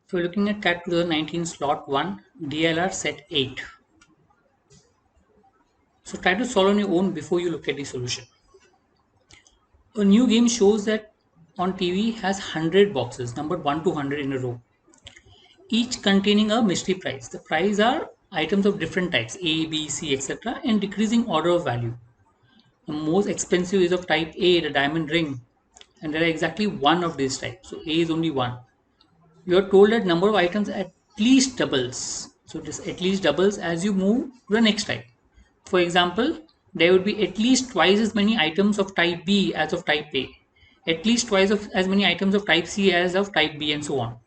So we're looking at CAT 2019 slot 1 DLR set 8. So try to solve on your own before you look at the solution. A new game shows that on TV has 100 boxes numbered 1 to 100 in a row, each containing a mystery prize. The prize are items of different types A, B, C, etc. in decreasing order of value. The most expensive is of type A, the diamond ring, and there are exactly one of these types. So A is only one. You are told that number of items at least doubles. So this at least doubles as you move to the next type. For example, there would be at least twice as many items of type B as of type A, at least twice as many items of type C as of type B, and so on.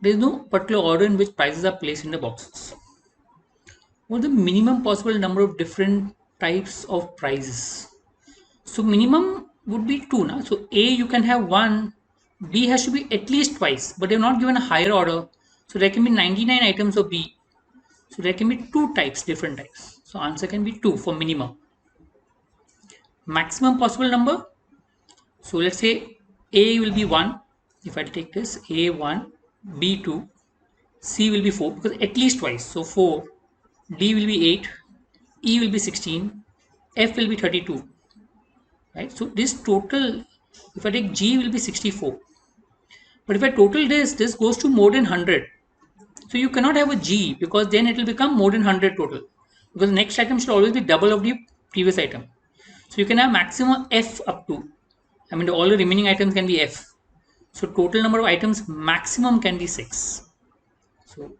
There is no particular order in which prices are placed in the boxes. What is the minimum possible number of different types of prizes? So minimum would be 2. Na? So A you can have 1, B has to be at least twice, but they are not given a higher order. So there can be 99 items of B. So there can be 2 types, different types. So answer can be 2 for minimum. Maximum possible number. So let's say A will be 1. If I take this A1, B2, C will be 4 because at least twice. So 4, D will be 8, E will be 16, F will be 32. Right? So this total, if I take G will be 64. But if I total this goes to more than 100. So you cannot have a G because then it will become more than 100 total. Because the next item should always be double of the previous item. So you can have maximum F up to. I mean, all the remaining items can be F. So total number of items maximum can be 6. So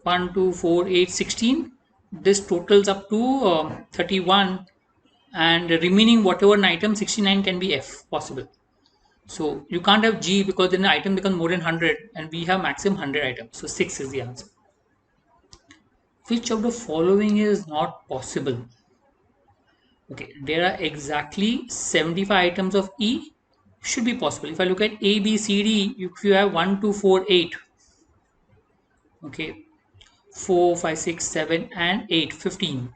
1, 2, 4, 8, 16. This totals up to 31, and the remaining whatever an item 69 can be F possible. So you can't have G because then the item becomes more than 100 and we have maximum 100 items. So 6 is the answer. Which of the following is not possible? Okay, there are exactly 75 items of E should be possible. If I look at A, B, C, D, if you have 1, 2, 4, 8. Okay, 4, 5, 6, 7 and 8, 15.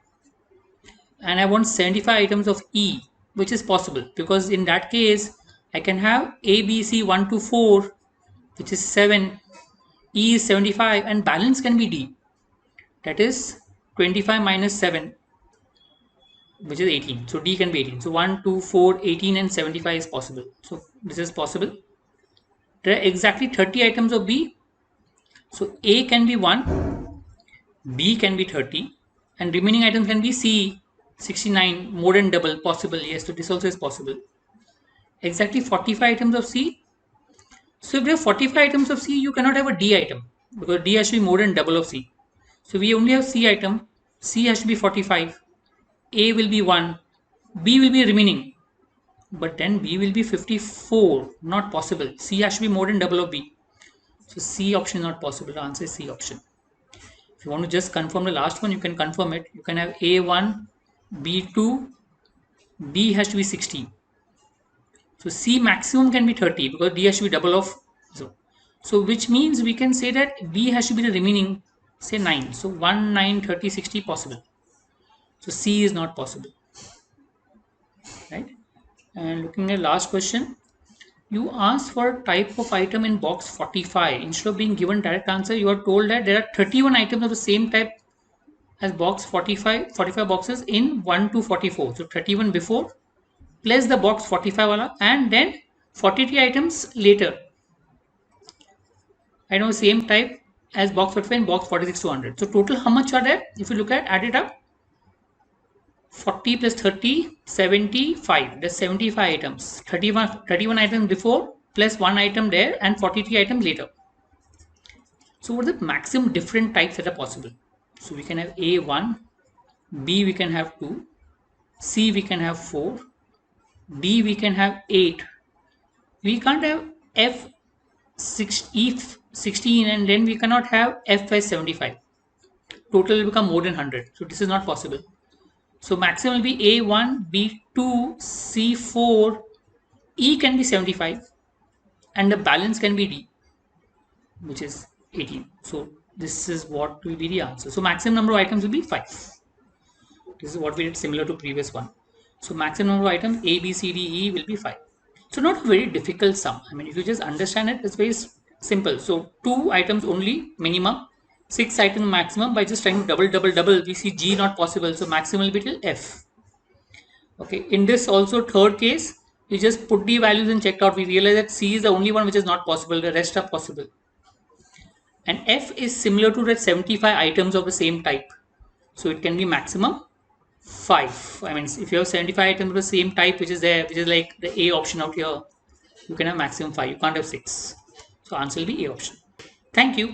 And I want 75 items of E, which is possible because in that case I can have A, B, C 1 to 4, which is 7, E is 75, and balance can be D, that is 25 minus 7, which is 18. So D can be 18. So 1, 2, 4, 18 and 75 is possible. So this is possible. There are exactly 30 items of B. So A can be 1, B can be 30, and remaining items can be C 69, more than double, possible. Yes, so this also is possible. Exactly 45 items of C. So if there are 45 items of C, you cannot have a D item because D has to be more than double of C. So we only have C item. C has to be 45. A will be 1. B will be remaining. But then B will be 54. Not possible. C has to be more than double of B. So C option is not possible. The answer is C option. If you want to just confirm the last one, you can confirm it. You can have A1, B2, D has to be 60. So C maximum can be 30 because D has to be double of 0. So which means we can say that B has to be the remaining, say 9. So 1, 9, 30, 60 possible. So C is not possible. Right? And looking at last question, you ask for type of item in box 45. Instead of being given direct answer, you are told that there are 31 items of the same type as box 45 boxes in 1 to 44. So 31 before plus the box 45 wala, and then 43 items later. I know same type as box 45 and box 46 to 100. So total how much are there? If you look at, add it up, 40 plus 30, 75. That's 75 items. 31 items before plus 1 item there and 43 items later. So what are the maximum different types that are possible? So we can have A1, B we can have 2, C we can have 4, D we can have 8. We can't have F6, E16 and then we cannot have F as 75. Total will become more than 100. So this is not possible. So maximum will be A1, B2, C4, E can be 75 and the balance can be D, which is 18. So this is what will be the answer. So maximum number of items will be 5. This is what we did similar to previous one. So maximum number of items A, B, C, D, E will be 5. So not a very difficult sum. I mean, if you just understand it, it's very Simple. So 2 items only minimum, 6 item maximum. By just trying to double, we see G not possible. So maximum will be till F. Okay. In this also third case, we just put the values and checked out. We realize that C is the only one which is not possible. The rest are possible. And F is similar to that 75 items of the same type. So it can be maximum 5. I mean, if you have 75 items of the same type, which is there, which is like the A option out here, you can have maximum 5. You can't have 6. So answer will be A option. Thank you.